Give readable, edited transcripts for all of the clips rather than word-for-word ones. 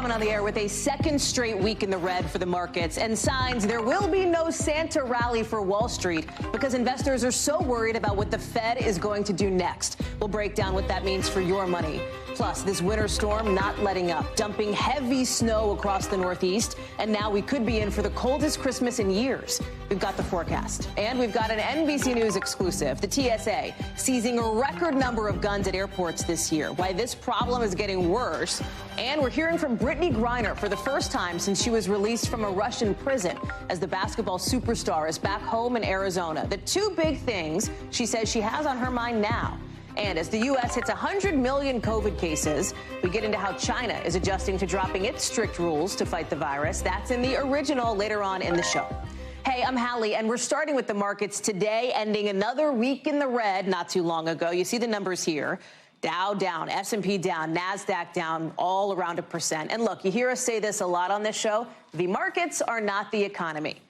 coming on the air with a second straight week in the red for the markets and signs there will be no Santa rally for Wall Street because investors are so worried about what the Fed is going to do next. We'll break down what that means for your money. Plus, this winter storm not letting up, dumping heavy snow across the Northeast, and now we could be in for the coldest Christmas in years. We've got the forecast, and we've got an NBC News exclusive. The TSA seizing a record number of guns at airports this year, why this problem is getting worse, and we're hearing from Brittney Griner for the first time since she was released from a Russian prison as the basketball superstar is back home in Arizona. The two big things she says she has on her mind now. And as the U.S. hits 100 million COVID cases, we get into how China is adjusting to dropping its strict rules to fight the virus. That's in the original later on in the show. Hey, I'm Hallie, and we're starting with the markets today, ending another week in the red not too long ago. You see the numbers here. Dow down, S&P down, NASDAQ down, all around 1%. And look, you hear us say this a lot on this show. The markets are not the economy.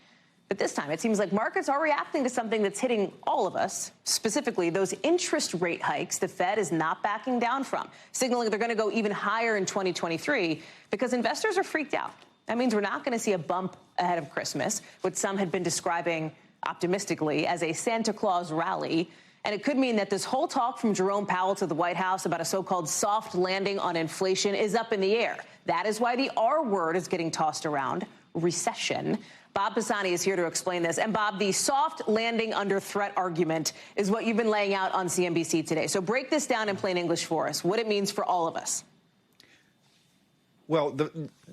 But this time, it seems like markets are reacting to something that's hitting all of us, specifically those interest rate hikes the Fed is not backing down from, signaling they're going to go even higher in 2023 because investors are freaked out. That means we're not going to see a bump ahead of Christmas, what some had been describing optimistically as a Santa Claus rally. And it could mean that this whole talk from Jerome Powell to the White House about a so-called soft landing on inflation is up in the air. That is why the R word is getting tossed around, recession. Bob Pisani is here to explain this. And Bob, the soft landing under threat argument is what you've been laying out on CNBC today. So break this down in plain English for us, what it means for all of us. Well,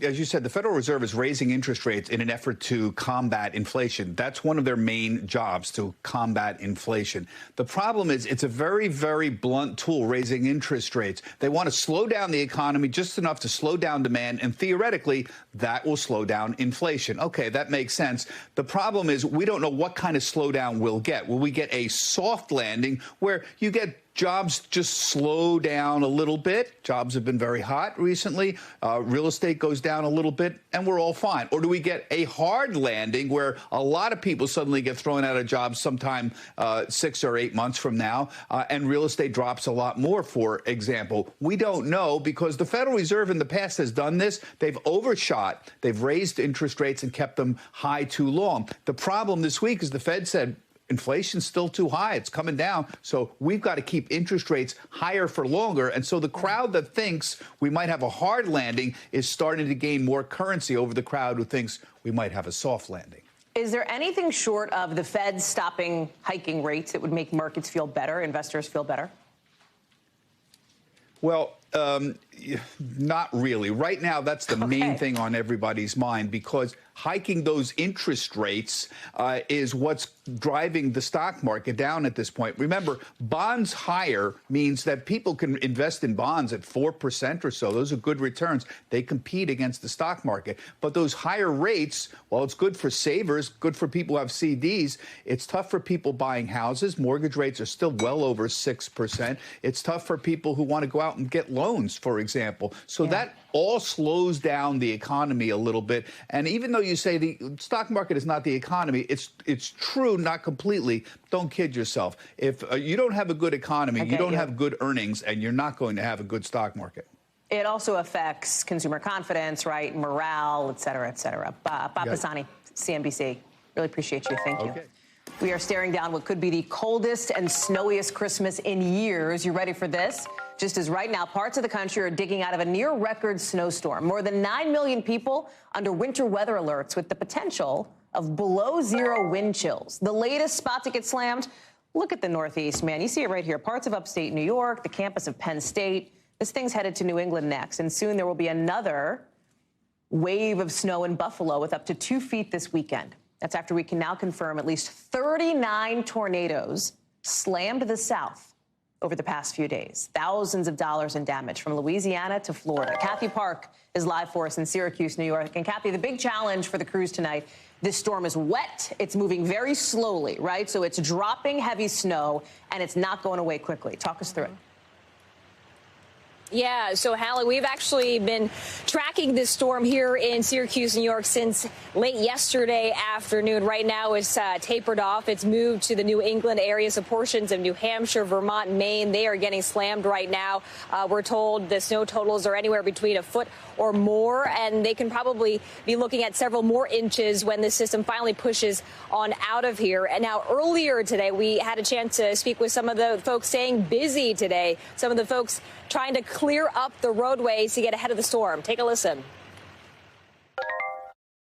as you said, the Federal Reserve is raising interest rates in an effort to combat inflation. That's one of their main jobs, to combat inflation. The problem is it's a very, very blunt tool, raising interest rates. They want to slow down the economy just enough to slow down demand, and theoretically, that will slow down inflation. Okay, that makes sense. The problem is we don't know what kind of slowdown we'll get. Will we get a soft landing where you get jobs just slow down a little bit? Jobs have been very hot recently. Real estate goes down a little bit, and we're all fine. Or do we get a hard landing where a lot of people suddenly get thrown out of jobs sometime 6 or 8 months from now, and real estate drops a lot more, for example? We don't know because the Federal Reserve in the past has done this. They've overshot. They've raised interest rates and kept them high too long. The problem this week is the Fed said, inflation's still too high. It's coming down. So we've got to keep interest rates higher for longer. And so the crowd that thinks we might have a hard landing is starting to gain more currency over the crowd who thinks we might have a soft landing. Is there anything short of the Fed stopping hiking rates that would make markets feel better, investors feel better? Well, not really. Right now, that's the main thing on everybody's mind, because hiking those interest rates is what's driving the stock market down at this point. Remember, bonds higher means that people can invest in bonds at 4% or so. Those are good returns. They compete against the stock market. But those higher rates, well, it's good for savers, good for people who have CDs. It's tough for people buying houses. Mortgage rates are still well over 6%. It's tough for people who want to go out and get loans, for example. So that all slows down the economy a little bit. And even though you say the stock market is not the economy, it's true, not completely. Don't kid yourself. If you don't have a good economy, you don't have good earnings, and you're not going to have a good stock market. It also affects consumer confidence, right? Morale, et cetera, et cetera. Bob Pisani, CNBC. Really appreciate you. Thank you. We are staring down what could be the coldest and snowiest Christmas in years. You ready for this? Just as right now, parts of the country are digging out of a near-record snowstorm. More than 9 million people under winter weather alerts with the potential of below-zero wind chills. The latest spot to get slammed? Look at the Northeast, man. You see it right here. Parts of upstate New York, the campus of Penn State. This thing's headed to New England next, and soon there will be another wave of snow in Buffalo with up to 2 feet this weekend. That's after we can now confirm at least 39 tornadoes slammed the South over the past few days. Thousands of dollars in damage from Louisiana to Florida. Kathy Park is live for us in Syracuse, New York. And Kathy, the big challenge for the crews tonight, this storm is wet. It's moving very slowly, right? So it's dropping heavy snow, and it's not going away quickly. Talk us through it. Yeah, so Hallie, we've actually been tracking this storm here in Syracuse, New York since late yesterday afternoon. Right now it's tapered off. It's moved to the New England area, so portions of New Hampshire, Vermont, Maine, they are getting slammed right now. We're told the snow totals are anywhere between a foot or more, and they can probably be looking at several more inches when the system finally pushes on out of here. And now earlier today, we had a chance to speak with some of the folks staying busy today, some of the folks trying to clear up the roadways to get ahead of the storm. Take a listen.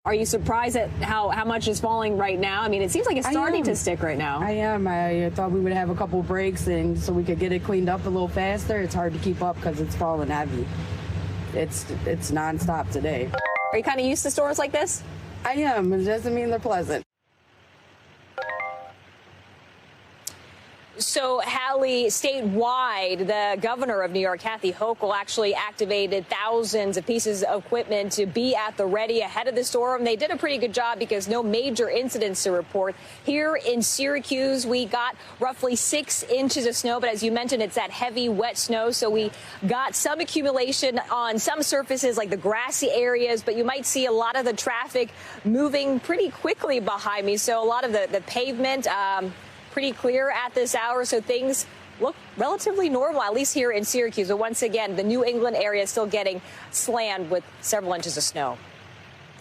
Are you surprised at how much is falling right now? I mean, it seems like it's starting to stick right now. I am. I thought we would have a couple breaks and so we could get it cleaned up a little faster. It's hard to keep up because it's falling heavy. It's nonstop today. Are you kind of used to storms like this? I am. It doesn't mean they're pleasant. So, Hallie, statewide, the governor of New York, Kathy Hochul, actually activated thousands of pieces of equipment to be at the ready ahead of the storm. They did a pretty good job because no major incidents to report. Here in Syracuse, we got roughly 6 inches of snow, but as you mentioned, it's that heavy, wet snow. So we got some accumulation on some surfaces like the grassy areas, but you might see a lot of the traffic moving pretty quickly behind me. So a lot of the pavement, pretty clear at this hour, so things look relatively normal, at least here in Syracuse. But once again, the New England area is still getting slammed with several inches of snow.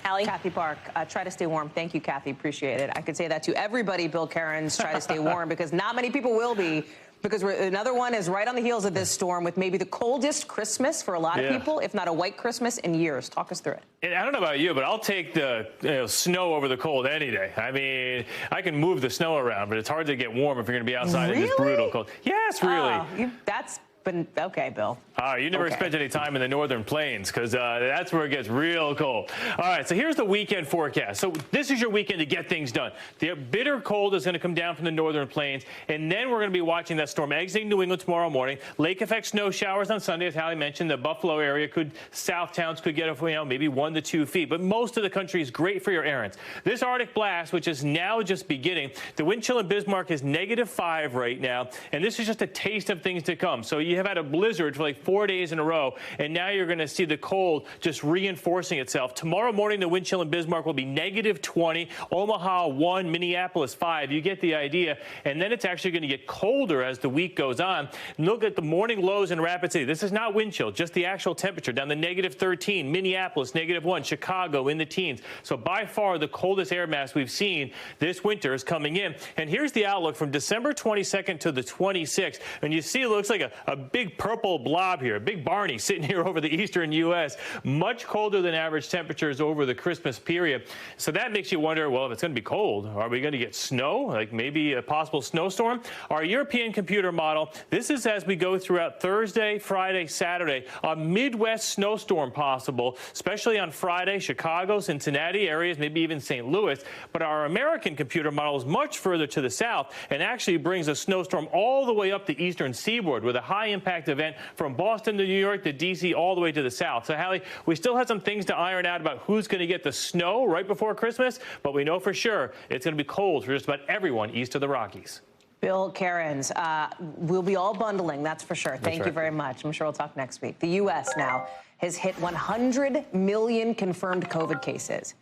Hallie? Kathy Park, try to stay warm. Thank you, Kathy. Appreciate it. I could say that to everybody, Bill Cairns, try to stay warm, because not many people will be. Because another one is right on the heels of this storm with maybe the coldest Christmas for a lot of people, if not a white Christmas in years. Talk us through it. And I don't know about you, but I'll take the snow over the cold any day. I mean, I can move the snow around, but it's hard to get warm if you're going to be outside in this brutal cold. Yes, really. That's been okay, Bill. You never spent any time in the northern plains, because that's where it gets real cold. All right, so here's the weekend forecast. So this is your weekend to get things done. The bitter cold is going to come down from the northern plains, and then we're going to be watching that storm exiting New England tomorrow morning. Lake effect snow showers on Sunday, as Hallie mentioned. The Buffalo area south towns could get maybe 1 to 2 feet, but most of the country is great for your errands. This Arctic blast, which is now just beginning, the wind chill in Bismarck is -5 right now, and this is just a taste of things to come. So you have had a blizzard for like 4 days in a row, and now you're going to see the cold just reinforcing itself. Tomorrow morning, the wind chill in Bismarck will be -20, Omaha 1, Minneapolis 5. You get the idea. And then it's actually going to get colder as the week goes on. Look at the morning lows in Rapid City. This is not wind chill, just the actual temperature down to -13. Minneapolis, -1. Chicago in the teens. So by far the coldest air mass we've seen this winter is coming in. And here's the outlook from December 22nd to the 26th. And you see it looks like a big purple blob here, a big Barney sitting here over the eastern U.S. Much colder than average temperatures over the Christmas period. So that makes you wonder, well, if it's going to be cold, are we going to get snow, like maybe a possible snowstorm? Our European computer model, this is as we go throughout Thursday, Friday, Saturday, a Midwest snowstorm possible, especially on Friday, Chicago, Cincinnati areas, maybe even St. Louis. But our American computer model is much further to the south and actually brings a snowstorm all the way up the eastern seaboard with a high impact event from Boston to New York to D.C. all the way to the south. So, Hallie, we still have some things to iron out about who's going to get the snow right before Christmas, but we know for sure it's going to be cold for just about everyone east of the Rockies. Bill Cairns, we'll be all bundling, that's for sure. Thank you very much. I'm sure we'll talk next week. The U.S. now has hit 100 million confirmed COVID cases.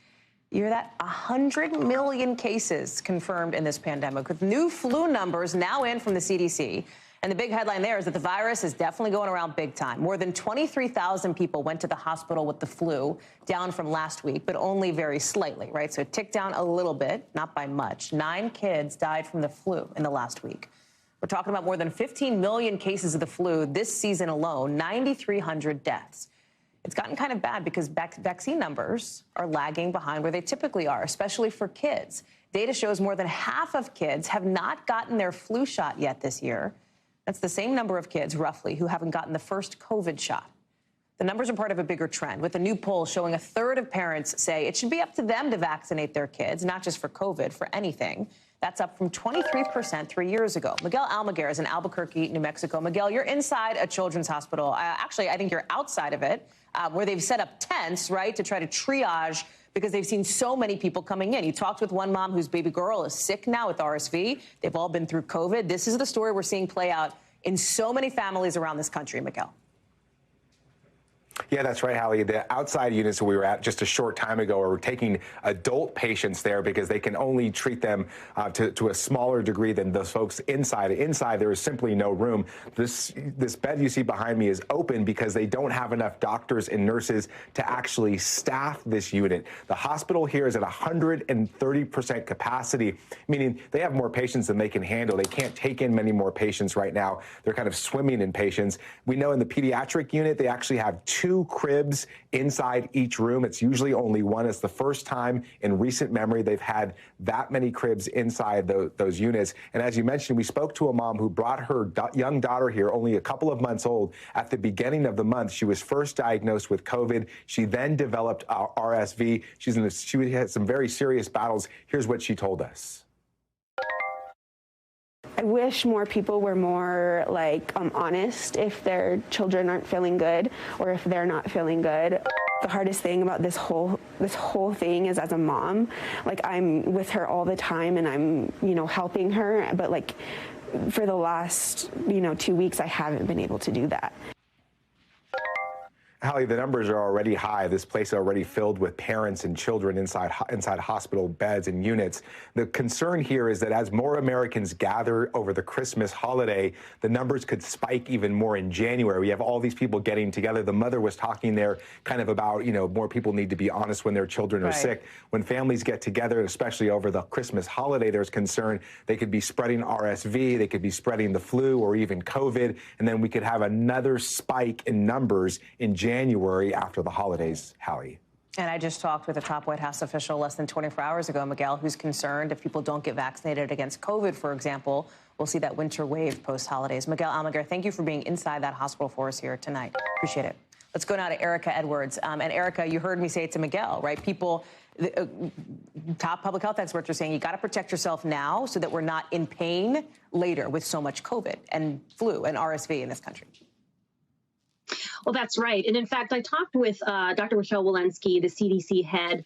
You hear that? 100 million cases confirmed in this pandemic, with new flu numbers now in from the CDC. And the big headline there is that the virus is definitely going around big time. More than 23,000 people went to the hospital with the flu, down from last week, but only very slightly, right? So it ticked down a little bit, not by much. 9 kids died from the flu in the last week. We're talking about more than 15 million cases of the flu this season alone, 9,300 deaths. It's gotten kind of bad because vaccine numbers are lagging behind where they typically are, especially for kids. Data shows more than half of kids have not gotten their flu shot yet this year. That's the same number of kids, roughly, who haven't gotten the first COVID shot. The numbers are part of a bigger trend, with a new poll showing 1/3 of parents say it should be up to them to vaccinate their kids, not just for COVID, for anything. That's up from 23% 3 years ago. Miguel Almaguer is in Albuquerque, New Mexico. Miguel, you're inside a children's hospital. Actually, I think you're outside of it, where they've set up tents, right, to try to triage because they've seen so many people coming in. You talked with one mom whose baby girl is sick now with RSV. They've all been through COVID. This is the story we're seeing play out in so many families around this country, Miguel. Yeah, that's right, Hallie. The outside units we were at just a short time ago are taking adult patients there because they can only treat them to a smaller degree than those folks inside. Inside, there is simply no room. This bed you see behind me is open because they don't have enough doctors and nurses to actually staff this unit. The hospital here is at 130% capacity, meaning they have more patients than they can handle. They can't take in many more patients right now. They're kind of swimming in patients. We know in the pediatric unit, they actually have 2 cribs inside each room. It's usually only one. It's the first time in recent memory they've had that many cribs inside those units. And as you mentioned, we spoke to a mom who brought her young daughter here, only a couple of months old. At the beginning of the month, she was first diagnosed with COVID. She then developed RSV. She had some very serious battles. Here's what she told us. I wish more people were more honest if their children aren't feeling good or if they're not feeling good. The hardest thing about this whole thing is, as a mom, I'm with her all the time and I'm, helping her, but for the last, 2 weeks, I haven't been able to do that. Hallie, the numbers are already high. This place is already filled with parents and children inside hospital beds and units. The concern here is that as more Americans gather over the Christmas holiday, the numbers could spike even more in January. We have all these people getting together. The mother was talking there kind of about, more people need to be honest when their children are sick. When families get together, especially over the Christmas holiday, there's concern they could be spreading RSV, they could be spreading the flu or even COVID, and then we could have another spike in numbers in January after the holidays, Hallie. And I just talked with a top White House official less than 24 hours ago, Miguel, who's concerned if people don't get vaccinated against COVID, for example, we'll see that winter wave post-holidays. Miguel Almaguer, thank you for being inside that hospital for us here tonight. Appreciate it. Let's go now to Erica Edwards. And Erica, you heard me say it to Miguel, right? People, top public health experts are saying you got to protect yourself now so that we're not in pain later with so much COVID and flu and RSV in this country. Well, that's right. And in fact, I talked with Dr. Rochelle Walensky, the CDC head,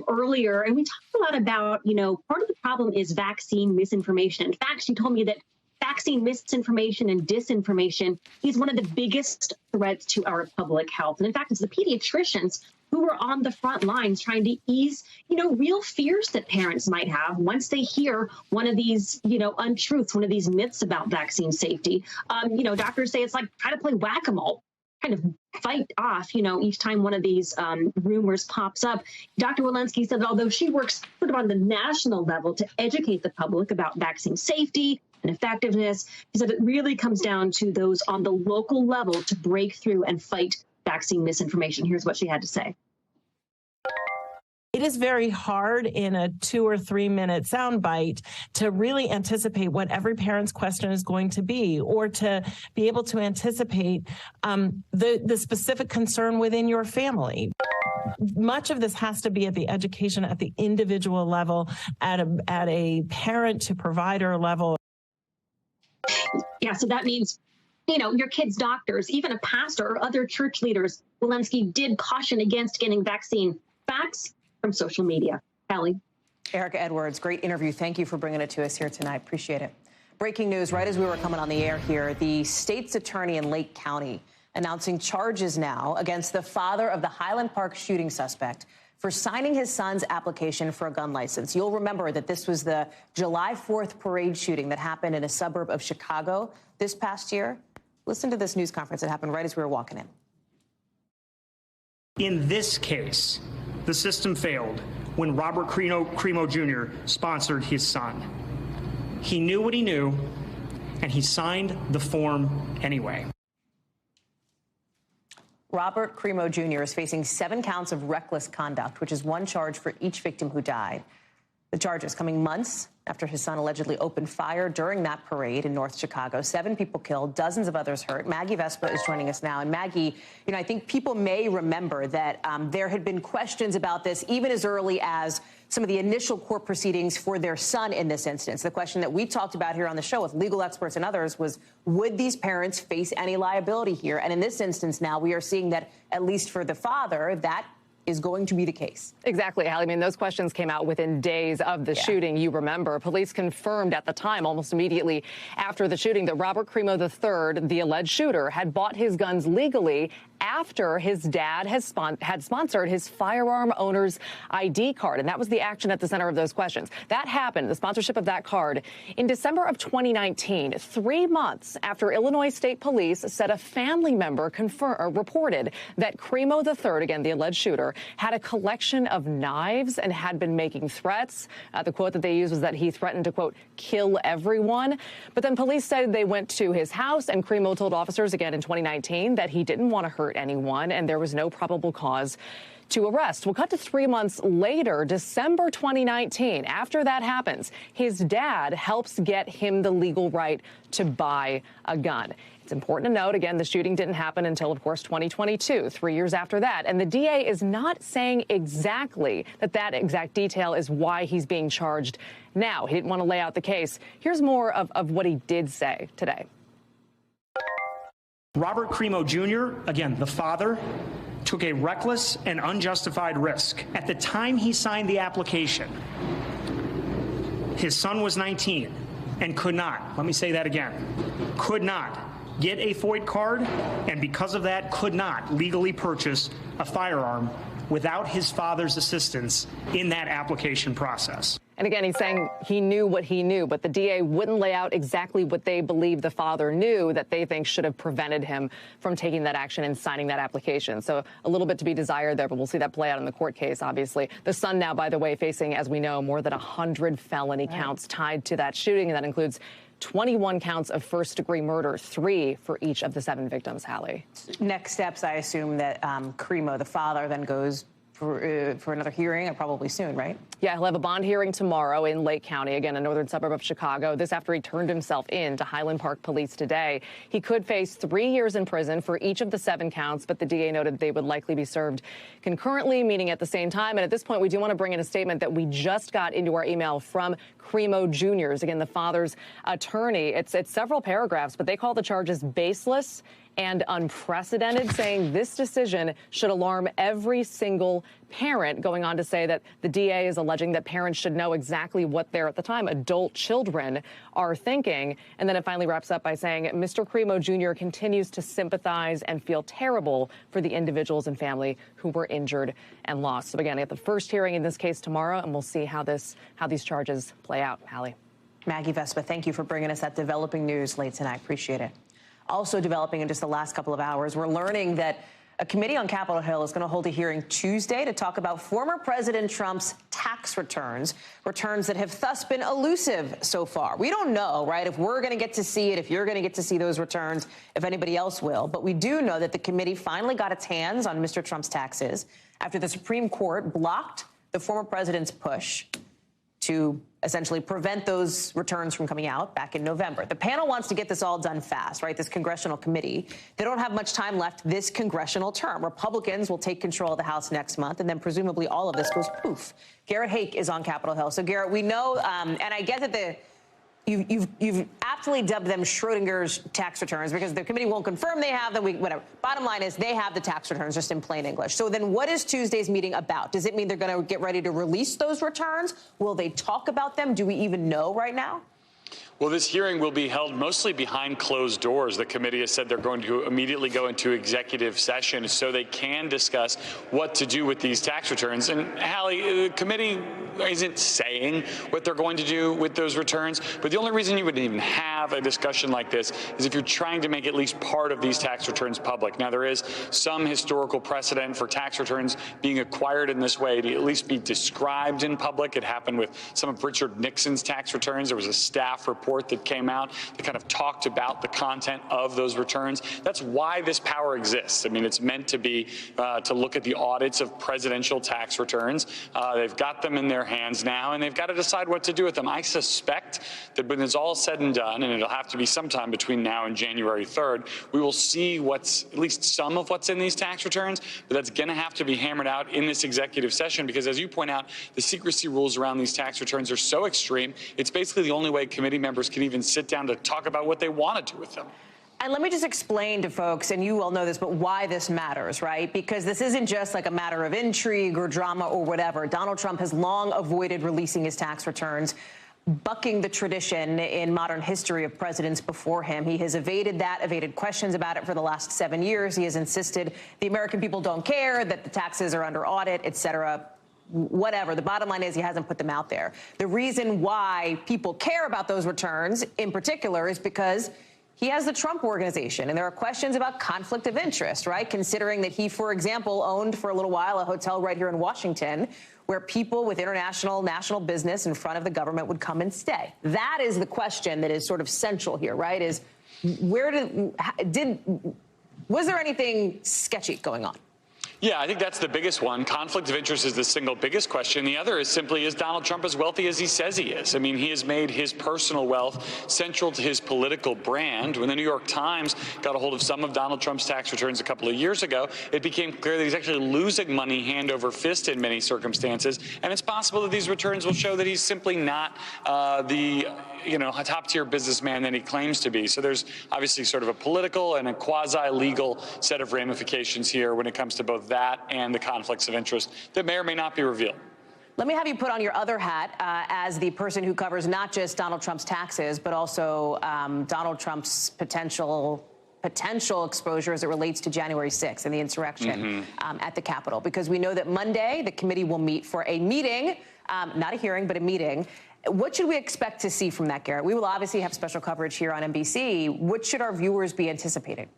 earlier, and we talked a lot about, part of the problem is vaccine misinformation. In fact, she told me that vaccine misinformation and disinformation is one of the biggest threats to our public health. And in fact, it's the pediatricians who are on the front lines trying to ease, real fears that parents might have once they hear one of these, untruths, one of these myths about vaccine safety. Doctors say it's like trying to play whack-a-mole, kind of fight off, each time one of these rumors pops up. Dr. Walensky said that although she works sort of on the national level to educate the public about vaccine safety and effectiveness, she said it really comes down to those on the local level to break through and fight vaccine misinformation. Here's what she had to say. It is very hard in a 2 or 3 minute soundbite to really anticipate what every parent's question is going to be, or to be able to anticipate the specific concern within your family. Much of this has to be at the education at the individual level, at a parent to provider level. Yeah, so that means your kids' doctors, even a pastor or other church leaders. Walensky did caution against getting vaccine facts from social media. Hallie. Erica Edwards, great interview. Thank you for bringing it to us here tonight. Appreciate it. Breaking news right as we were coming on the air here. The state's attorney in Lake County announcing charges now against the father of the Highland Park shooting suspect for signing his son's application for a gun license. You'll remember that this was the July 4th parade shooting that happened in a suburb of Chicago this past year. Listen to this news conference that happened right as we were walking in. In this case, the system failed when Robert Crimo Jr. sponsored his son. He knew what he knew, and he signed the form anyway. Robert Crimo Jr. is facing 7 counts of reckless conduct, which is 1 charge for each victim who died. The charges coming months after his son allegedly opened fire during that parade in North Chicago. 7 people killed, dozens of others hurt. Maggie Vespa is joining us now. And Maggie, I think people may remember that there had been questions about this even as early as some of the initial court proceedings for their son in this instance. The question that we talked about here on the show with legal experts and others was, would these parents face any liability here? And in this instance now, we are seeing that, at least for the father, that is going to be the case. Exactly, Hallie. I mean, those questions came out within days of the shooting. You remember, police confirmed at the time, almost immediately after the shooting, that Robert Crimo III, the alleged shooter, had bought his guns legally after his dad had sponsored his firearm owner's ID card. And that was the action at the center of those questions. That happened, the sponsorship of that card, in December of 2019, 3 months after Illinois State Police said a family member reported that Crimo III, again, the alleged shooter, had a collection of knives and had been making threats. The quote that they used was that he threatened to, quote, kill everyone. But then police said they went to his house, and Crimo told officers again in 2019 that he didn't want to hurt anyone and there was no probable cause to arrest. We'll cut to 3 months later, December 2019. After that happens, his dad helps get him the legal right to buy a gun. It's important to note, again, the shooting didn't happen until, of course, 2022, 3 years after that. And the DA is not saying exactly that exact detail is why he's being charged now. He didn't want to lay out the case. Here's more of what he did say today. Robert Crimo Jr., again, the father, took a reckless and unjustified risk. At the time he signed the application, his son was 19 and could not, let me say that again, could not get a FOID card, and because of that could not legally purchase a firearm without his father's assistance in that application process. And again, he's saying he knew what he knew, but the DA wouldn't lay out exactly what they believe the father knew that they think should have prevented him from taking that action and signing that application. So a little bit to be desired there, but we'll see that play out in the court case, obviously. The son now, by the way, facing, as we know, more than 100 felony counts tied to that shooting, and that includes 21 counts of first-degree murder, 3 for each of the 7 victims, Hallie. Next steps, I assume that Crimo, the father, then goes for another hearing, and probably soon, right? Yeah, he'll have a bond hearing tomorrow in Lake County, again, a northern suburb of Chicago. This after he turned himself in to Highland Park Police today. He could face 3 years in prison for each of the 7 counts, but the DA noted they would likely be served concurrently, meaning at the same time. And at this point, we do want to bring in a statement that we just got into our email from Crimo Jr.'s, again, the father's attorney. It's several paragraphs, but they call the charges baseless and unprecedented, saying this decision should alarm every single parent, going on to say that the DA is alleging that parents should know exactly what their, at the time, adult children are thinking. And then it finally wraps up by saying Mr. Crimo Jr. continues to sympathize and feel terrible for the individuals and family who were injured and lost. So again, at the first hearing in this case tomorrow, and we'll see how these charges play out. Hallie. Maggie Vespa, thank you for bringing us that developing news late tonight. Appreciate it. Also developing in just the last couple of hours, we're learning that a committee on Capitol Hill is going to hold a hearing Tuesday to talk about former President Trump's tax returns that have thus been elusive so far. We don't know, right, if we're going to get to see it, if you're going to get to see those returns, if anybody else will. But we do know that the committee finally got its hands on Mr. Trump's taxes after the Supreme Court blocked the former president's push to essentially prevent those returns from coming out back in November. The panel wants to get this all done fast, right? This congressional committee. They don't have much time left this congressional term. Republicans will take control of the House next month, and then presumably all of this goes poof. Garrett Haake is on Capitol Hill. So, Garrett, we know, and I get that you've aptly dubbed them Schrodinger's tax returns because the committee won't confirm they have them. Whatever. Bottom line is they have the tax returns, just in plain English. So then what is Tuesday's meeting about? Does it mean they're going to get ready to release those returns? Will they talk about them? Do we even know right now? Well, this hearing will be held mostly behind closed doors. The committee has said they're going to immediately go into executive session so they can discuss what to do with these tax returns. And Hallie, the committee isn't saying what they're going to do with those returns, but the only reason you would even have a discussion like this is if you're trying to make at least part of these tax returns public. Now, there is some historical precedent for tax returns being acquired in this way to at least be described in public. It happened with some of Richard Nixon's tax returns. There was a staff report that came out that kind of talked about the content of those returns. That's why this power exists. I mean, it's meant to be to look at the audits of presidential tax returns. They've got them in their hands now, and they've got to decide what to do with them. I suspect that when it's all said and done, and it'll have to be sometime between now and January 3rd, we will see what's at least some of what's in these tax returns, but that's going to have to be hammered out in this executive session because, as you point out, the secrecy rules around these tax returns are so extreme, it's basically the only way committee members can even sit down to talk about what they want to do with them. And let me just explain to folks, and you all know this, but why this matters, right? Because this isn't just like a matter of intrigue or drama or whatever. Donald Trump has long avoided releasing his tax returns. bucking the tradition in modern history of presidents before him. He has evaded questions about it for the last 7 years. He has insisted the American people don't care, that the taxes are under audit, et cetera. Whatever. The bottom line is he hasn't put them out there. The reason why people care about those returns in particular is because he has the Trump Organization, and there are questions about conflict of interest, right? Considering that he, for example, owned for a little while a hotel right here in Washington where people with international, national business in front of the government would come and stay. That is the question that is sort of central here, right? Is was there anything sketchy going on? Yeah, I think that's the biggest one. Conflict of interest is the single biggest question. The other is simply, is Donald Trump as wealthy as he says he is? I mean, he has made his personal wealth central to his political brand. When the New York Times got a hold of some of Donald Trump's tax returns a couple of years ago, it became clear that he's actually losing money hand over fist in many circumstances. And it's possible that these returns will show that he's simply not the top-tier businessman than he claims to be. So there's obviously sort of a political and a quasi-legal set of ramifications here when it comes to both that and the conflicts of interest that may or may not be revealed. Let me have you put on your other hat as the person who covers not just Donald Trump's taxes, but also Donald Trump's potential exposure as it relates to January 6th and the insurrection at the Capitol. Because we know that Monday the committee will meet for a meeting, not a hearing, but a meeting. What should we expect to see from that, Garrett? We will obviously have special coverage here on NBC. What should our viewers be anticipating?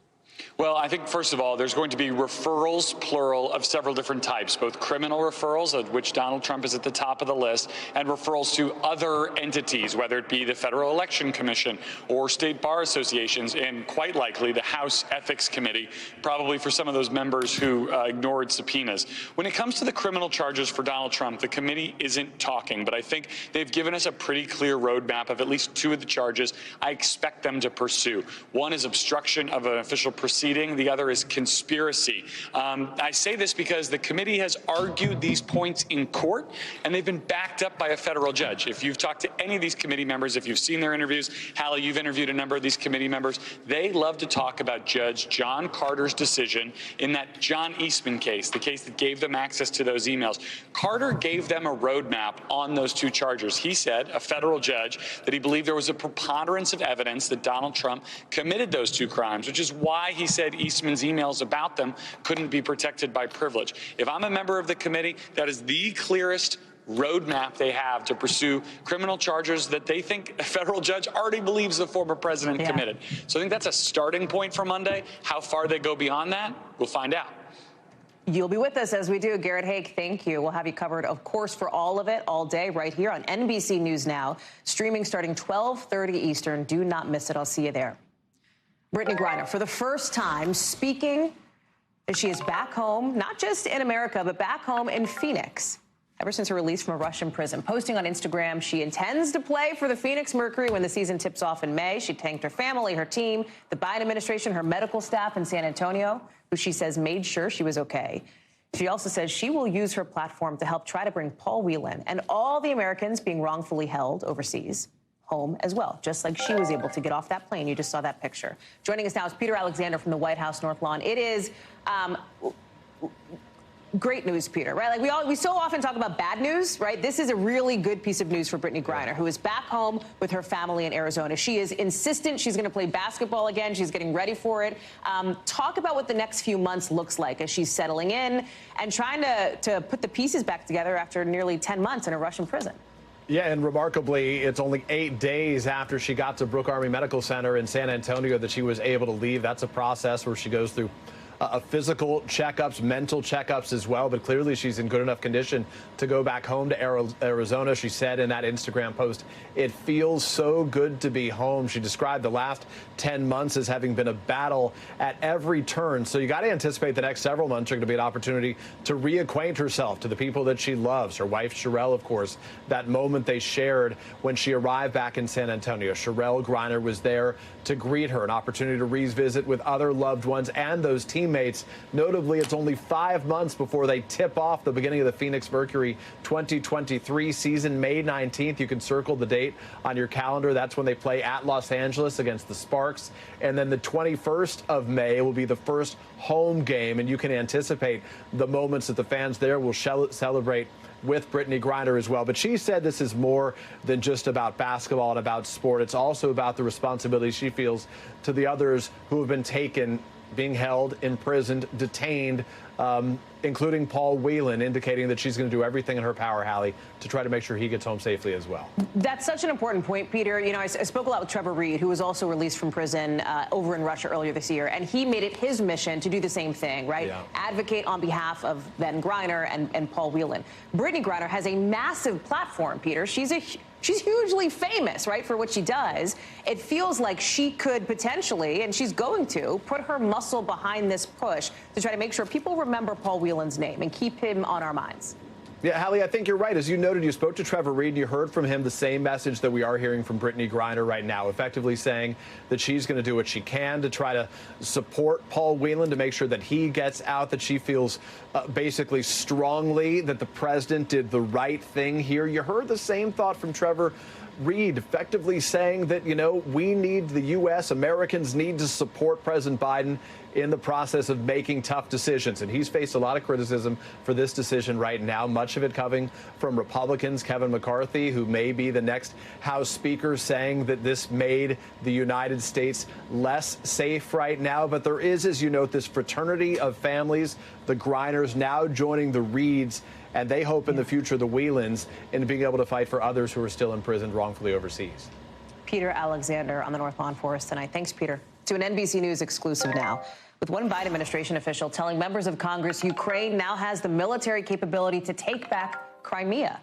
Well, I think, first of all, there's going to be referrals, plural, of several different types, both criminal referrals, of which Donald Trump is at the top of the list, and referrals to other entities, whether it be the Federal Election Commission or state bar associations, and quite likely the House Ethics Committee, probably for some of those members who ignored subpoenas. When it comes to the criminal charges for Donald Trump, the committee isn't talking, but I think they've given us a pretty clear roadmap of at least two of the charges I expect them to pursue. One is obstruction of an official proceeding. The other is conspiracy. I say this because the committee has argued these points in court, and they've been backed up by a federal judge. If you've talked to any of these committee members, if you've seen their interviews, Hallie, you've interviewed a number of these committee members, they love to talk about Judge John Carter's decision in that John Eastman case, the case that gave them access to those emails. Carter gave them a roadmap on those two charges. He said, a federal judge, that he believed there was a preponderance of evidence that Donald Trump committed those two crimes, which is why he said Eastman's emails about them couldn't be protected by privilege. If I'm a member of the committee, that is the clearest roadmap they have to pursue criminal charges that they think a federal judge already believes the former president committed. So I think that's a starting point for Monday. How far they go beyond that, we'll find out. You'll be with us as we do. Garrett Haake, thank you. We'll have you covered, of course, for all of it, all day, right here on NBC News Now, streaming starting 12:30 Eastern. Do not miss it. I'll see you there. Brittney Griner, for the first time, speaking as she is back home, not just in America, but back home in Phoenix, ever since her release from a Russian prison. Posting on Instagram, she intends to play for the Phoenix Mercury when the season tips off in May. She thanked her family, her team, the Biden administration, her medical staff in San Antonio, who she says made sure she was okay. She also says she will use her platform to help try to bring Paul Whelan and all the Americans being wrongfully held overseas home as well, just like she was able to get off that plane. You just saw that picture. Joining us now is Peter Alexander from the White House North Lawn. It is great news, Peter, right? Like we so often talk about bad news, right? This is a really good piece of news for Brittney Griner, who is back home with her family in Arizona. She is insistent she's going to play basketball again. She's getting ready for it. Talk about what the next few months looks like as she's settling in and trying to put the pieces back together after nearly 10 months in a Russian prison. Yeah, and remarkably, it's only 8 days after she got to Brooke Army Medical Center in San Antonio that she was able to leave. That's a process where she goes through physical checkups, mental checkups as well, but clearly she's in good enough condition to go back home to Arizona. She said in that Instagram post, "It feels so good to be home." She described the last 10 months as having been a battle at every turn. So you got to anticipate the next several months are going to be an opportunity to reacquaint herself to the people that she loves. Her wife, Sherelle, of course, that moment they shared when she arrived back in San Antonio. Sherelle Griner was there to greet her, an opportunity to revisit with other loved ones and those teammates. Notably, it's only 5 months before they tip off the beginning of the Phoenix Mercury 2023 season, May 19th. You can circle the date on your calendar. That's when they play at Los Angeles against the Sparks. And then the 21st of May will be the first home game, and you can anticipate the moments that the fans there will celebrate with Brittney Griner as well. But she said this is more than just about basketball and about sport. It's also about the responsibility she feels to the others who have been taken, being held, imprisoned, detained, including Paul Whelan, indicating that she's going to do everything in her power, Hallie, to try to make sure he gets home safely as well. That's such an important point, Peter. You know, I spoke a lot with Trevor Reed, who was also released from prison over in Russia earlier this year, and he made it his mission to do the same thing, right? Yeah. Advocate on behalf of then Griner and Paul Whelan. Brittney Griner has a massive platform, Peter. She's hugely famous, right, for what she does. It feels like she could potentially, and she's going to, put her muscle behind this push to try to make sure people remember Paul Whelan's name and keep him on our minds. Yeah, Hallie, I think you're right. As you noted, you spoke to Trevor Reed and you heard from him the same message that we are hearing from Brittney Griner right now, effectively saying that she's going to do what she can to try to support Paul Whelan, to make sure that he gets out, that she feels basically strongly that the president did the right thing here. You heard the same thought from Trevor Reed, effectively saying that, you know, we need, the U.S., Americans need to support President Biden in the process of making tough decisions. And he's faced a lot of criticism for this decision right now, much of it coming from Republicans. Kevin McCarthy, who may be the next House Speaker, saying that this made the United States less safe right now. But there is, as you note, this fraternity of families, the Griners now joining the Reeds, and they hope in the future, the Whelans, in being able to fight for others who are still imprisoned wrongfully overseas. Peter Alexander on the North Lawn for us tonight. Thanks, Peter. To an NBC News exclusive now, with one Biden administration official telling members of Congress Ukraine now has the military capability to take back Crimea,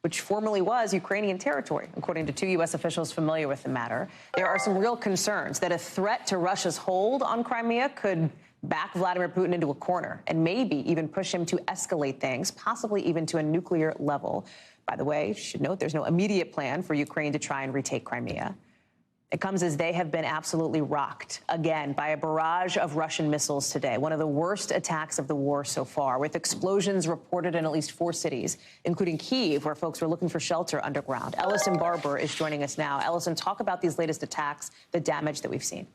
which formerly was Ukrainian territory, according to two U.S. officials familiar with the matter. There are some real concerns that a threat to Russia's hold on Crimea could back Vladimir Putin into a corner and maybe even push him to escalate things, possibly even to a nuclear level. By the way, you should note there's no immediate plan for Ukraine to try and retake Crimea. It comes as they have been absolutely rocked again by a barrage of Russian missiles today, one of the worst attacks of the war so far, with explosions reported in at least 4 cities, including Kyiv, where folks were looking for shelter underground. Ellison Barber is joining us now. Ellison, talk about these latest attacks, the damage that we've seen.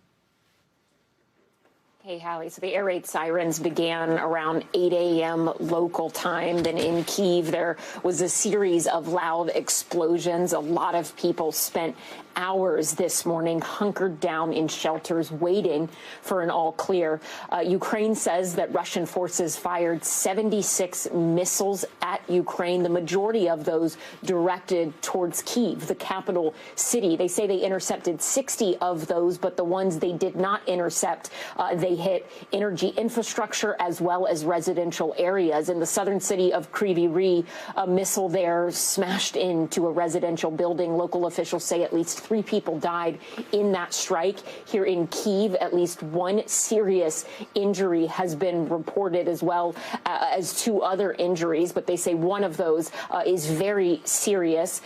Hey, Hallie. So the air raid sirens began around 8 a.m. local time. Then in Kyiv, there was a series of loud explosions. A lot of people spent hours this morning hunkered down in shelters waiting for an all clear. Ukraine says that Russian forces fired 76 missiles at Ukraine, the majority of those directed towards Kyiv, the capital city. They say they intercepted 60 of those, but the ones they did not intercept, they hit energy infrastructure as well as residential areas. In the southern city of Kryvyi Rih, a missile there smashed into a residential building. Local officials say at least 3 people died in that strike. Here in Kyiv, at least 1 serious injury has been reported, as well as 2 other injuries, but they say one of those is very serious.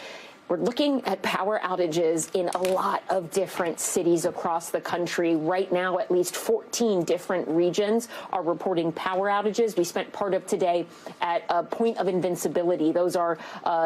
We're looking at power outages in a lot of different cities across the country. Right now, at least 14 different regions are reporting power outages. We spent part of today at a point of invincibility. Those are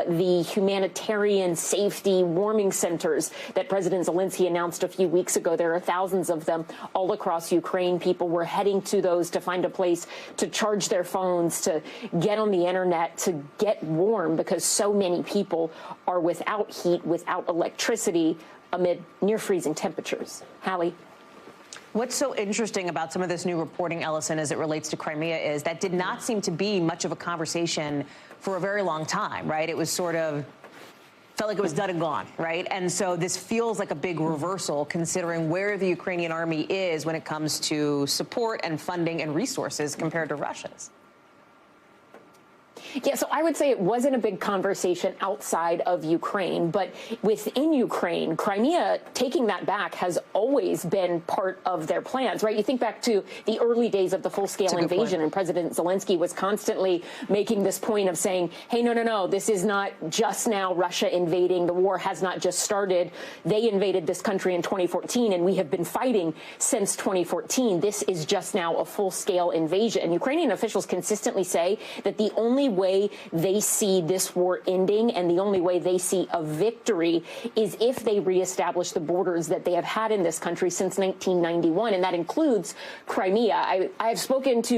the humanitarian safety warming centers that President Zelensky announced a few weeks ago. There are thousands of them all across Ukraine. People were heading to those to find a place to charge their phones, to get on the internet, to get warm, because so many people are without heat, without electricity, amid near freezing temperatures. Hallie? What's so interesting about some of this new reporting, Ellison, as it relates to Crimea, is that did not seem to be much of a conversation for a very long time, right? It was sort of felt like it was done and gone, right? And so this feels like a big reversal, considering where the Ukrainian army is when it comes to support and funding and resources compared to Russia's. Yeah, so I would say it wasn't a big conversation outside of Ukraine, but within Ukraine, Crimea, taking that back has always been part of their plans, right? You think back to the early days of the full-scale invasion, and President Zelensky was constantly making this point of saying, hey, no, this is not just now Russia invading. The war has not just started. They invaded this country in 2014, and we have been fighting since 2014. This is just now a full-scale invasion. And Ukrainian officials consistently say that the only way way they see this war ending and the only way they see a victory is if they reestablish the borders that they have had in this country since 1991, and that includes Crimea. I have spoken to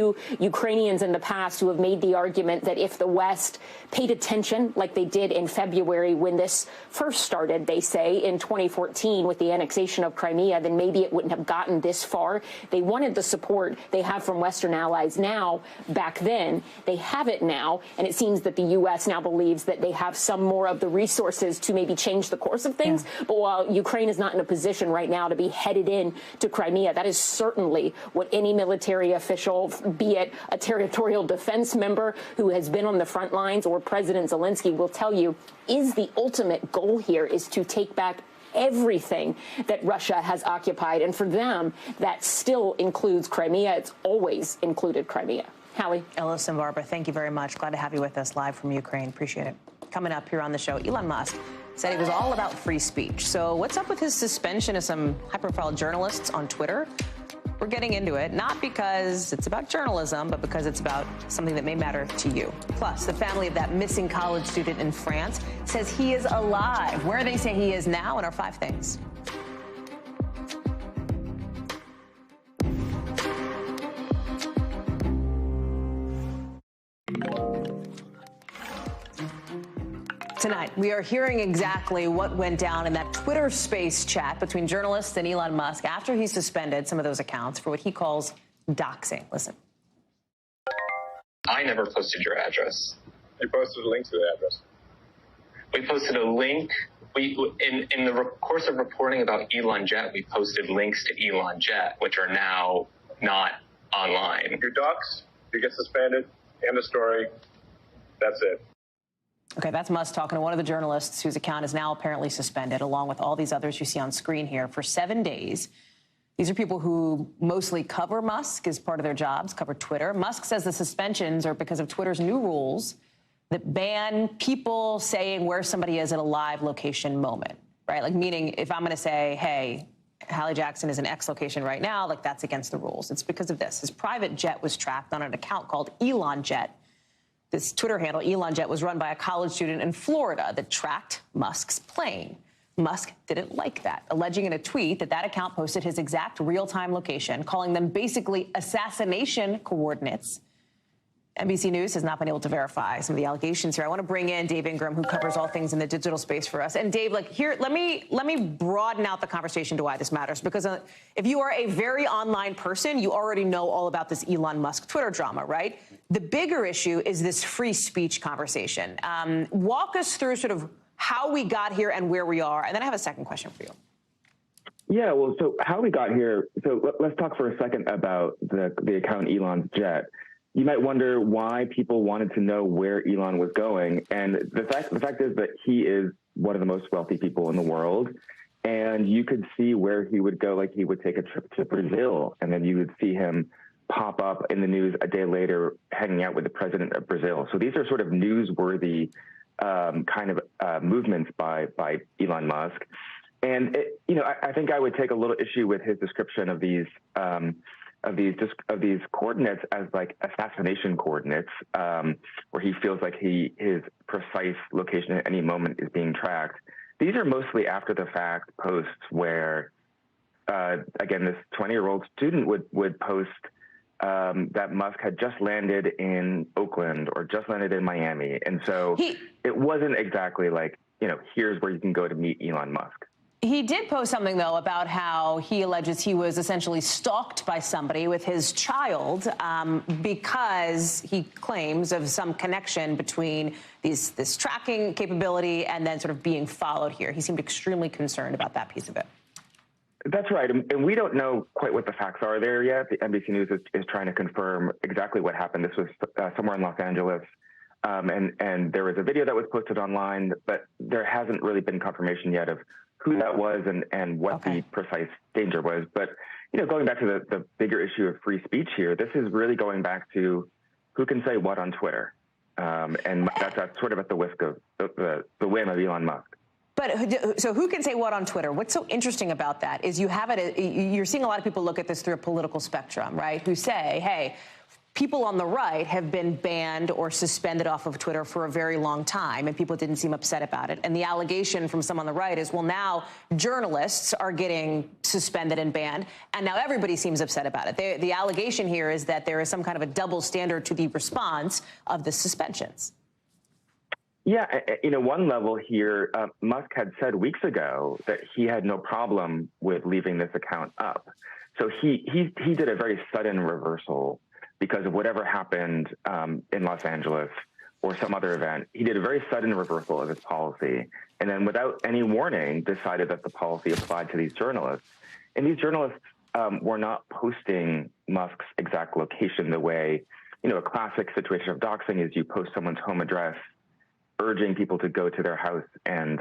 Ukrainians in the past who have made the argument that if the West paid attention like they did in February when this first started, they say, in 2014 with the annexation of Crimea, then maybe it wouldn't have gotten this far. They wanted the support they have from Western allies now. Back then, they have it now, and it seems that the U.S. now believes that they have some more of the resources to maybe change the course of things. Yeah. But while Ukraine is not in a position right now to be headed in to Crimea, that is certainly what any military official, be it a territorial defense member who has been on the front lines or President Zelensky, will tell you is the ultimate goal here is to take back everything that Russia has occupied. And for them, that still includes Crimea. It's always included Crimea. Hallie. Ellis and Barbara, thank you very much. Glad to have you with us live from Ukraine. Appreciate it. Coming up here on the show, Elon Musk said it was all about free speech. So what's up with his suspension of some high-profile journalists on Twitter? We're getting into it, not because it's about journalism, but because it's about something that may matter to you. Plus, the family of that missing college student in France says he is alive. Where they say he is now in our 5 things. Tonight, we are hearing exactly what went down in that Twitter space chat between journalists and Elon Musk after he suspended some of those accounts for what he calls doxing. Listen. I never posted your address. They posted a link to the address. We posted a link. In the course of reporting about Elon Jet, we posted links to Elon Jet, which are now not online. Your docs, you get suspended, end of story. That's it. Okay, that's Musk talking to one of the journalists whose account is now apparently suspended, along with all these others you see on screen here, for 7 days. These are people who mostly cover Musk as part of their jobs, cover Twitter. Musk says the suspensions are because of Twitter's new rules that ban people saying where somebody is at a live location moment, right? Like, meaning if I'm going to say, hey, Hallie Jackson is in X location right now, like, that's against the rules. It's because of this. His private jet was tracked on an account called Elon Jet. This Twitter handle, Elon Jet, was run by a college student in Florida that tracked Musk's plane. Musk didn't like that, alleging in a tweet that that account posted his exact real-time location, calling them basically assassination coordinates. NBC News has not been able to verify some of the allegations here. I want to bring in Dave Ingram, who covers all things in the digital space for us. And Dave, like, here, let me broaden out the conversation to why this matters, because if you are a very online person, you already know all about this Elon Musk Twitter drama, right? The bigger issue is this free speech conversation. Walk us through sort of how we got here and where we are, and then I have a second question for you. Yeah, well, so how we got here, so let's talk for a second about the account Elon's Jet. You might wonder why people wanted to know where Elon was going. And the fact is that he is one of the most wealthy people in the world. And you could see where he would go, like he would take a trip to Brazil, and then you would see him pop up in the news a day later hanging out with the president of Brazil. So these are sort of newsworthy kind of movements by Elon Musk. And, I think I would take a little issue with his description of these coordinates as like assassination coordinates, where he feels like his precise location at any moment is being tracked. These are mostly after the fact posts where, again, this 20-year-old student would post that Musk had just landed in Oakland or just landed in Miami. And so it wasn't exactly like, here's where you can go to meet Elon Musk. He did post something, though, about how he alleges he was essentially stalked by somebody with his child because he claims of some connection between this tracking capability and then sort of being followed here. He seemed extremely concerned about that piece of it. That's right. And we don't know quite what the facts are there yet. The NBC News is trying to confirm exactly what happened. This was somewhere in Los Angeles. And there was a video that was posted online, but there hasn't really been confirmation yet of who that was and what the precise danger was. But, going back to the bigger issue of free speech here, this is really going back to who can say what on Twitter. And that's sort of at the whisk of the whim of Elon Musk. But so who can say what on Twitter? What's so interesting about that is you're seeing a lot of people look at this through a political spectrum, right? Who say, hey, people on the right have been banned or suspended off of Twitter for a very long time, and people didn't seem upset about it. And the allegation from some on the right is, well, now journalists are getting suspended and banned, and now everybody seems upset about it. The allegation here is that there is some kind of a double standard to the response of the suspensions. Yeah, one level here, Musk had said weeks ago that he had no problem with leaving this account up. So he did a very sudden reversal because of whatever happened in Los Angeles or some other event. He did a very sudden reversal of his policy, and then without any warning decided that the policy applied to these journalists. And these journalists were not posting Musk's exact location the way, a classic situation of doxing is you post someone's home address, urging people to go to their house and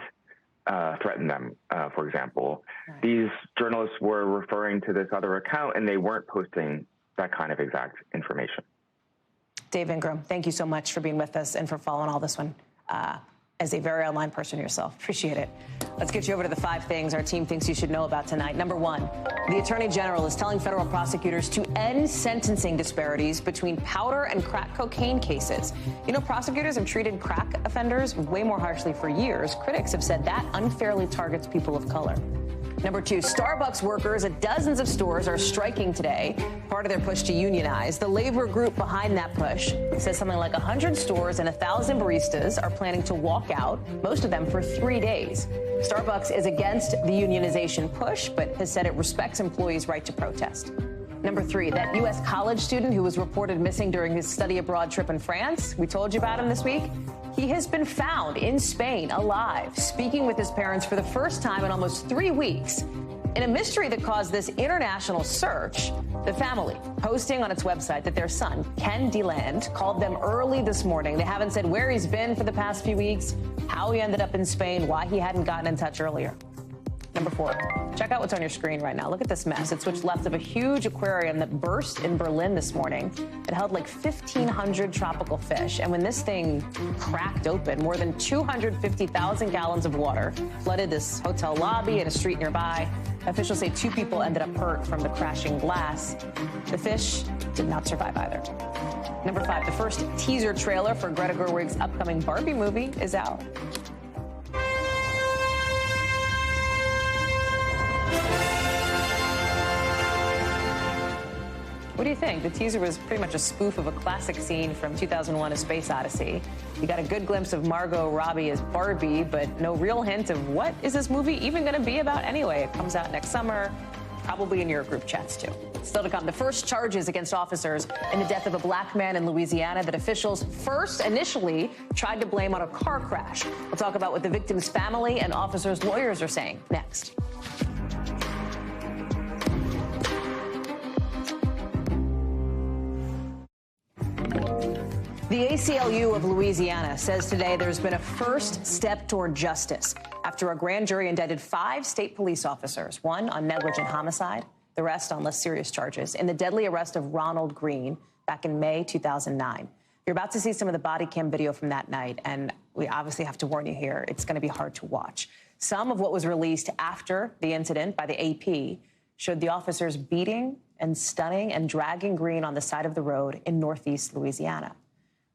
threaten them, for example. Right. These journalists were referring to this other account, and they weren't posting that kind of exact information. Dave Ingram, thank you so much for being with us and for following all this one as a very online person yourself. Appreciate it. Let's get you over to the 5 things our team thinks you should know about tonight. Number 1, the Attorney General is telling federal prosecutors to end sentencing disparities between powder and crack cocaine cases. Prosecutors have treated crack offenders way more harshly for years. Critics have said that unfairly targets people of color. Number 2, Starbucks workers at dozens of stores are striking today, part of their push to unionize. The labor group behind that push says something like 100 stores and 1,000 baristas are planning to walk out, most of them for 3 days. Starbucks is against the unionization push, but has said it respects employees' right to protest. Number 3, that U.S. college student who was reported missing during his study abroad trip in France. We told you about him this week. He has been found in Spain alive, speaking with his parents for the first time in almost 3 weeks. In a mystery that caused this international search, the family posting on its website that their son, Ken DeLand, called them early this morning. They haven't said where he's been for the past few weeks, how he ended up in Spain, why he hadn't gotten in touch earlier. Number 4, check out what's on your screen right now. Look at this mess. It's what's left of a huge aquarium that burst in Berlin this morning. It held like 1,500 tropical fish. And when this thing cracked open, more than 250,000 gallons of water flooded this hotel lobby and a street nearby. Officials say 2 people ended up hurt from the crashing glass. The fish did not survive either. Number 5, the first teaser trailer for Greta Gerwig's upcoming Barbie movie is out. What do you think? The teaser was pretty much a spoof of a classic scene from 2001: A Space Odyssey. You got a good glimpse of Margot Robbie as Barbie, but no real hint of what is this movie even going to be about anyway. It comes out next summer, probably in your group chats too. Still to come, the first charges against officers in the death of a black man in Louisiana that officials first initially tried to blame on a car crash. We'll talk about what the victim's family and officers' lawyers are saying next. The ACLU of Louisiana says today there's been a first step toward justice after a grand jury indicted 5 state police officers, 1 on negligent homicide, the rest on less serious charges, in the deadly arrest of Ronald Green back in May 2009. You're about to see some of the body cam video from that night, and we obviously have to warn you here, it's going to be hard to watch. Some of what was released after the incident by the AP showed the officers beating and stunning and dragging Green on the side of the road in northeast Louisiana.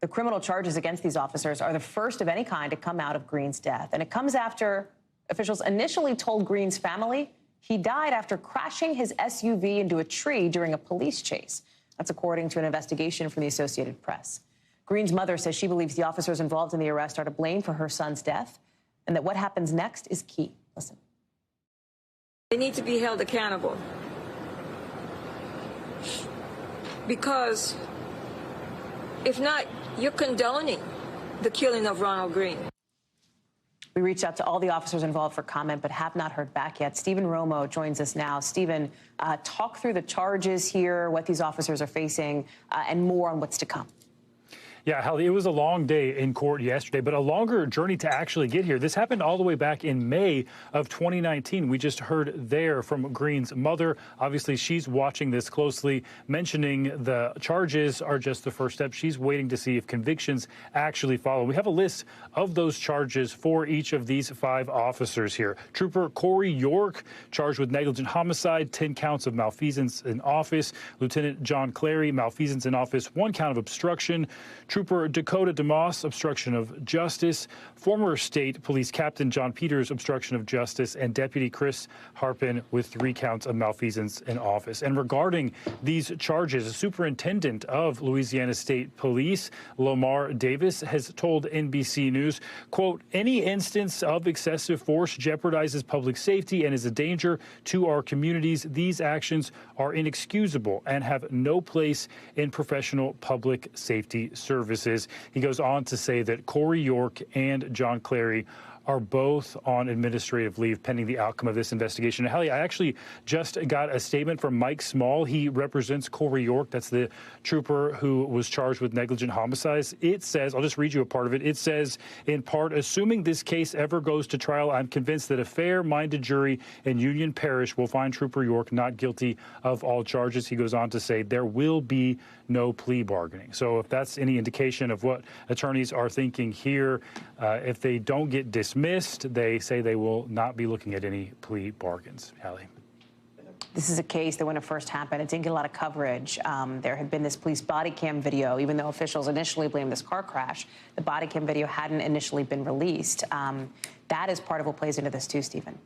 The criminal charges against these officers are the first of any kind to come out of Green's death. And it comes after officials initially told Green's family he died after crashing his SUV into a tree during a police chase. That's according to an investigation from the Associated Press. Green's mother says she believes the officers involved in the arrest are to blame for her son's death and that what happens next is key. Listen. They need to be held accountable because if not, you're condoning the killing of Ronald Green. We reached out to all the officers involved for comment, but have not heard back yet. Stephen Romo joins us now. Stephen, talk through the charges here, what these officers are facing, and more on what's to come. Yeah, Hallie, it was a long day in court yesterday, but a longer journey to actually get here. This happened all the way back in May of 2019. We just heard there from Green's mother. Obviously, she's watching this closely, mentioning the charges are just the first step. She's waiting to see if convictions actually follow. We have a list of those charges for each of these 5 officers here. Trooper Corey York, charged with negligent homicide, 10 counts of malfeasance in office. Lieutenant John Clary, malfeasance in office, 1 count of obstruction. Trooper Dakota DeMoss, obstruction of justice. Former State Police Captain John Peters, obstruction of justice. And Deputy Chris Harpin with 3 counts of malfeasance in office. And regarding these charges, the superintendent of Louisiana State Police, Lamar Davis, has told NBC News, quote, any instance of excessive force jeopardizes public safety and is a danger to our communities. These actions are inexcusable and have no place in professional public safety services. He goes on to say that Corey York and John Clary are both on administrative leave pending the outcome of this investigation. And Hallie, I actually just got a statement from Mike Small. He represents Corey York. That's the trooper who was charged with negligent homicides. It says, I'll just read you a part of it. It says, in part, assuming this case ever goes to trial, I'm convinced that a fair-minded jury in Union Parish will find Trooper York not guilty of all charges. He goes on to say there will be no plea bargaining. So if that's any indication of what attorneys are thinking here, if they don't get dismissed, they say they will not be looking at any plea bargains. Hallie. This is a case that when it first happened, it didn't get a lot of coverage. There had been this police body cam video, even though officials initially blamed this car crash. The body cam video hadn't initially been released. That is part of what plays into this too, Stephen.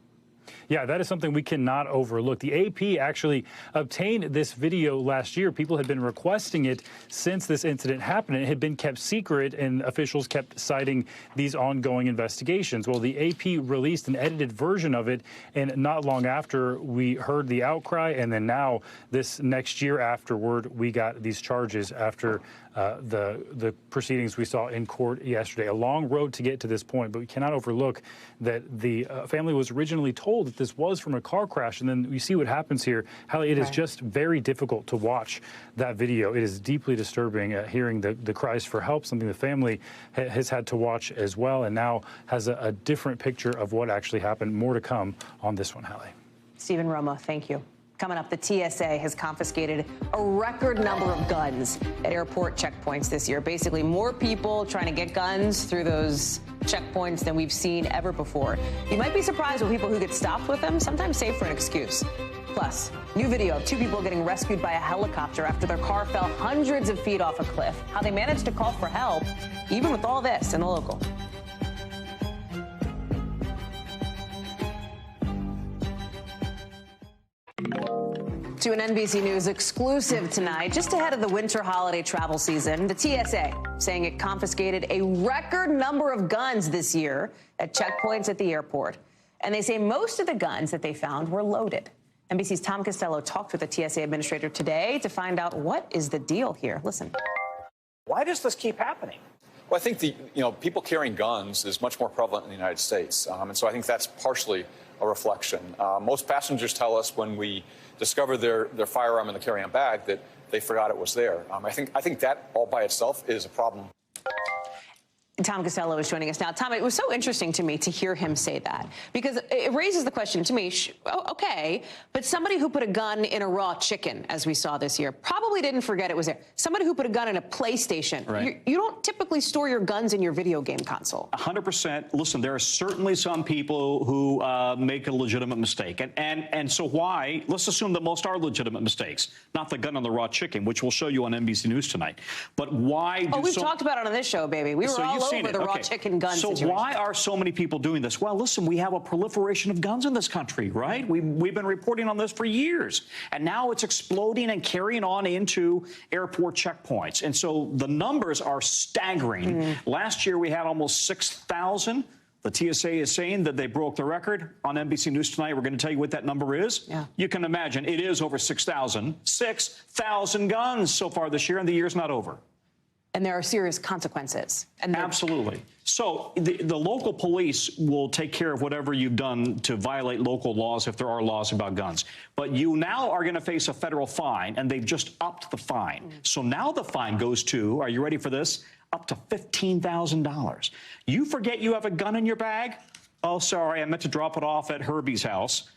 Yeah, that is something we cannot overlook. The AP actually obtained this video last year. People had been requesting it since this incident happened. It had been kept secret, and officials kept citing these ongoing investigations. Well, the AP released an edited version of it, and not long after, we heard the outcry, and then now, this next year afterward, we got these charges after the proceedings we saw in court yesterday. A long road to get to this point, but we cannot overlook that the family was originally told that this was from a car crash, and then you see what happens here. Hallie, it is just very difficult to watch that video. It is deeply disturbing hearing the cries for help, something the family has had to watch as well, and now has a different picture of what actually happened. More to come on this one, Hallie. Stephen Romo, thank you. Coming up, the TSA has confiscated a record number of guns at airport checkpoints this year. Basically, more people trying to get guns through those checkpoints than we've seen ever before. You might be surprised with people who get stopped with them, sometimes say for an excuse. Plus, new video of 2 people getting rescued by a helicopter after their car fell hundreds of feet off a cliff. How they managed to call for help, even with all this in the local. To an NBC News exclusive tonight, just ahead of the winter holiday travel season, the TSA saying it confiscated a record number of guns this year at checkpoints at the airport. And they say most of the guns that they found were loaded. NBC's Tom Costello talked with the TSA administrator today to find out what is the deal here. Listen. Why does this keep happening? Well, I think people carrying guns is much more prevalent in the United States. And so I think that's partially a reflection. Most passengers tell us when we discover their firearm in the carry-on bag that they forgot it was there. I think that all by itself is a problem. Tom Costello is joining us now. Tom, it was so interesting to me to hear him say that, because it raises the question to me, okay, but somebody who put a gun in a raw chicken, as we saw this year, probably didn't forget it was there. Somebody who put a gun in a PlayStation, right. You don't typically store your guns in your video game console. 100%. Listen, there are certainly some people who make a legitimate mistake. And so why? Let's assume that most are legitimate mistakes, not the gun on the raw chicken, which we'll show you on NBC News tonight. But why do we've talked about it on this show, baby. We were all over the raw chicken gun situation. So why are so many people doing this? Well, listen, we have a proliferation of guns in this country, right? We've been reporting on this for years. And now it's exploding and carrying on into airport checkpoints. And so the numbers are staggering. Last year, we had almost 6,000. The TSA is saying that they broke the record. On NBC News tonight, we're going to tell you what that number is. Yeah. You can imagine it is over 6,000. 6,000 guns so far this year, and the year's not over. And there are serious consequences. And absolutely. So the local police will take care of whatever you've done to violate local laws if there are laws about guns. But you now are going to face a federal fine, and they've just upped the fine. So now the fine goes to, are you ready for this? Up to $15,000. You forget you have a gun in your bag? Oh, sorry, I meant to drop it off at Herbie's house.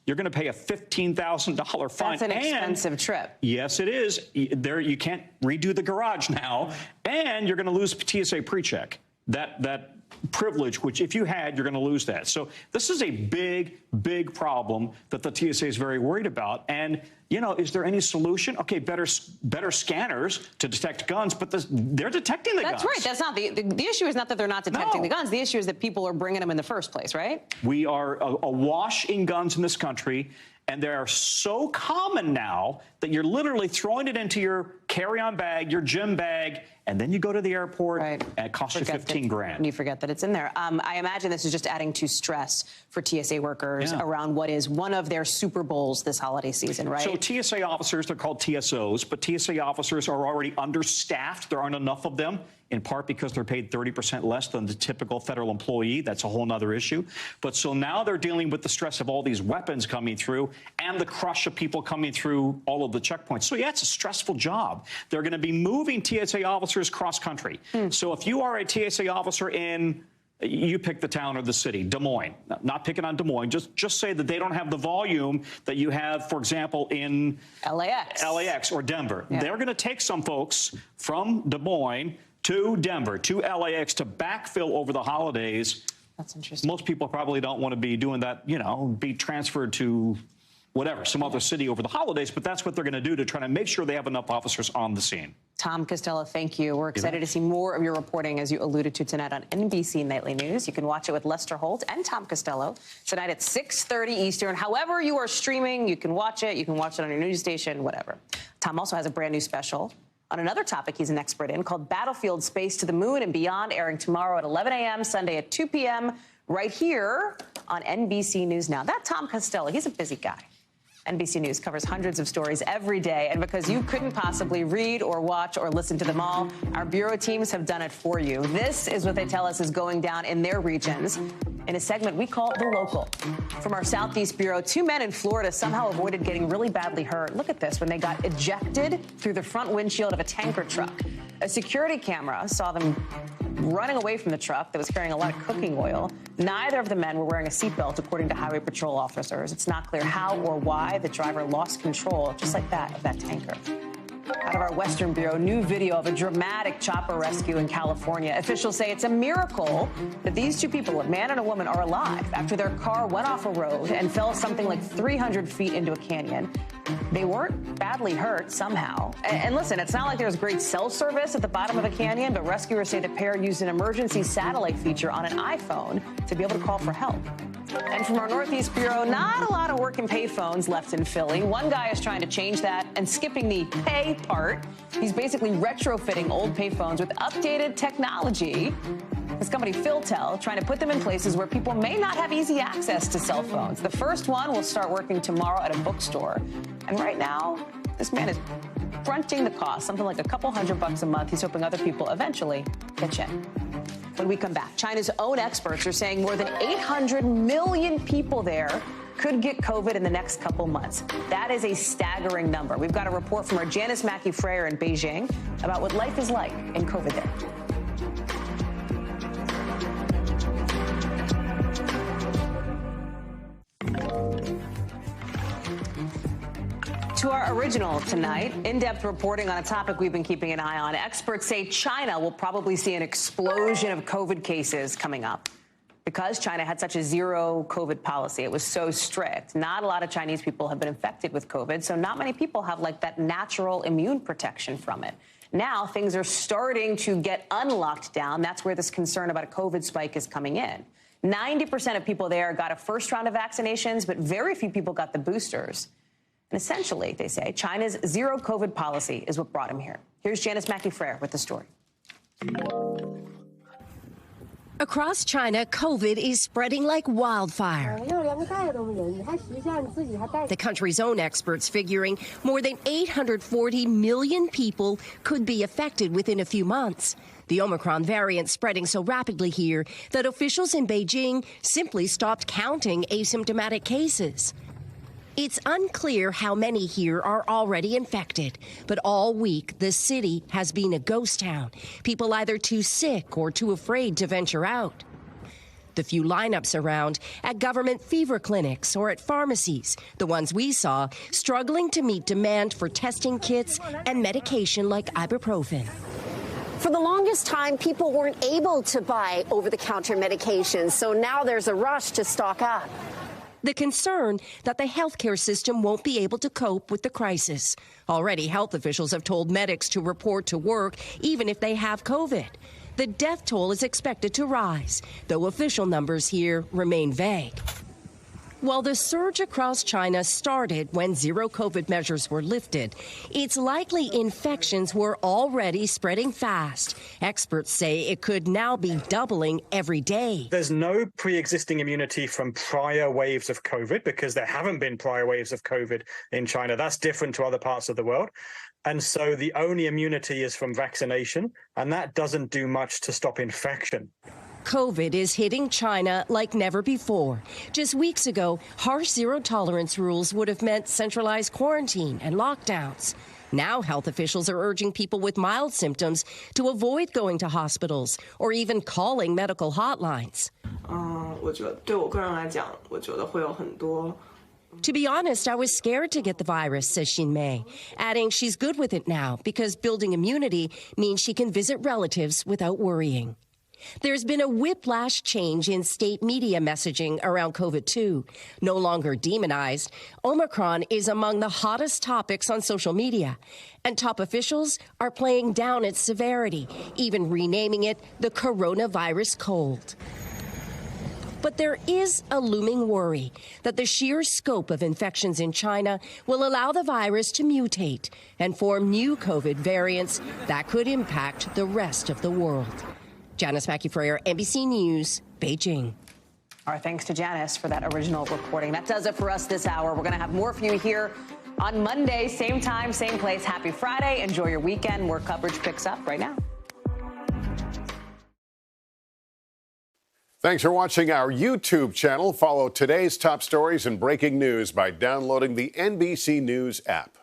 You're going to pay a $15,000 fine. That's an expensive trip. Yes, it is. There, you can't redo the garage now, and you're going to lose TSA pre-check. That privilege, which if you had, you're going to lose that. So this is a big, big problem that the TSA is very worried about. And, you know, is there any solution? Okay, better scanners to detect guns, but they're detecting the guns. That's right. That's not the issue is not that they're not detecting the guns. The issue is that people are bringing them in the first place, right? We are awash in guns in this country. And they are so common now that you're literally throwing it into your carry-on bag, your gym bag, and then you go to the airport and it costs you 15 grand. And you forget that it's in there. I imagine this is just adding to stress for TSA workers around what is one of their Super Bowls this holiday season, right? So TSA officers, they're called TSOs, but TSA officers are already understaffed. There aren't enough of them, in part because they're paid 30% less than the typical federal employee. That's a whole nother issue. But so now they're dealing with the stress of all these weapons coming through and the crush of people coming through all of the checkpoints. So yeah, it's a stressful job. They're going to be moving TSA officers cross country. So if you are a TSA officer in, you pick the town or the city, Des Moines, not picking on Des Moines, just say that they don't have the volume that you have, for example, in LAX or Denver. They're going to take some folks from Des Moines to Denver, to LAX, to backfill over the holidays. That's interesting. Most people probably don't want to be doing that, you know, be transferred to whatever, some other city over the holidays, but that's what they're going to do to try to make sure they have enough officers on the scene. Tom Costello, thank you. We're excited to see more of your reporting, as you alluded to tonight on NBC Nightly News. You can watch it with Lester Holt and Tom Costello tonight at 6:30 Eastern. However you are streaming, you can watch it. You can watch it on your news station, whatever. Tom also has a brand new special on another topic he's an expert in called Battlefield: Space to the Moon and Beyond, airing tomorrow at 11 a.m., Sunday at 2 p.m., right here on NBC News Now. That Tom Costello, he's a busy guy. NBC News covers hundreds of stories every day, and because you couldn't possibly read or watch or listen to them all, our bureau teams have done it for you. This is what they tell us is going down in their regions in a segment we call The Local. From our Southeast Bureau, 2 men in Florida somehow avoided getting really badly hurt. Look at this, when they got ejected through the front windshield of a tanker truck. A security camera saw them running away from the truck that was carrying a lot of cooking oil. Neither of the men were wearing a seatbelt, according to highway patrol officers. It's not clear how or why the driver lost control, just like that, of that tanker. Out of our Western Bureau, new video of a dramatic chopper rescue in California. Officials say it's a miracle that these two people, a man and a woman, are alive after their car went off a road and fell something like 300 feet into a canyon. They weren't badly hurt somehow. And listen, it's not like there's great cell service at the bottom of the canyon, but rescuers say the pair used an emergency satellite feature on an iPhone to be able to call for help. And from our Northeast Bureau, not a lot of working payphones left in Philly. One guy is trying to change that and skipping the pay part. He's basically retrofitting old payphones with updated technology. This company, Philtel, trying to put them in places where people may not have easy access to cell phones. The first one will start working tomorrow at a bookstore. And right now, this man is fronting the cost, something like a couple $100 a month. He's hoping other people eventually pitch in. When we come back, China's own experts are saying more than 800 million people there could get COVID in the next couple months. That is a staggering number. We've got a report from our Janice Mackey-Freyer in Beijing about what life is like in COVID there. To our original tonight, in-depth reporting on a topic we've been keeping an eye on. Experts say China will probably see an explosion of COVID cases coming up. Because China had such a zero COVID policy, it was so strict. Not a lot of Chinese people have been infected with COVID, so not many people have like that natural immune protection from it. Now things are starting to get unlocked down. That's where this concern about a COVID spike is coming in. 90% of people there got a first round of vaccinations, but very few people got the boosters. And essentially, they say, China's zero COVID policy is what brought him here. Here's Janice Mackey-Freyer with the story. Across China, COVID is spreading like wildfire. The country's own experts figuring more than 840 million people could be affected within a few months. The Omicron variant spreading so rapidly here that officials in Beijing simply stopped counting asymptomatic cases. It's unclear how many here are already infected, but all week the city has been a ghost town. People either too sick or too afraid to venture out. The few lineups around at government fever clinics or at pharmacies, the ones we saw, struggling to meet demand for testing kits and medication like ibuprofen. For the longest time, people weren't able to buy over-the-counter medications, so now there's a rush to stock up. The concern that the healthcare system won't be able to cope with the crisis. Already, health officials have told medics to report to work even if they have COVID. The death toll is expected to rise, though official numbers here remain vague. While the surge across China started when zero COVID measures were lifted, it's likely infections were already spreading fast. Experts say it could now be doubling every day. There's no pre-existing immunity from prior waves of COVID because there haven't been prior waves of COVID in China. That's different to other parts of the world. And so the only immunity is from vaccination, and that doesn't do much to stop infection. COVID is hitting China like never before. Just weeks ago, harsh zero-tolerance rules would have meant centralized quarantine and lockdowns. Now health officials are urging people with mild symptoms to avoid going to hospitals or even calling medical hotlines. To be honest, I was scared to get the virus, says Xin Mei, adding she's good with it now because building immunity means she can visit relatives without worrying. There's been a whiplash change in state media messaging around COVID, too. No longer demonized, Omicron is among the hottest topics on social media. And top officials are playing down its severity, even renaming it the coronavirus cold. But there is a looming worry that the sheer scope of infections in China will allow the virus to mutate and form new COVID variants that could impact the rest of the world. Janice Mackey-Freyer, NBC News, Beijing. Our thanks to Janice for that original reporting. That does it for us this hour. We're going to have more for you here on Monday, same time, same place. Happy Friday. Enjoy your weekend. More coverage picks up right now. Thanks for watching our YouTube channel. Follow today's top stories and breaking news by downloading the NBC News app.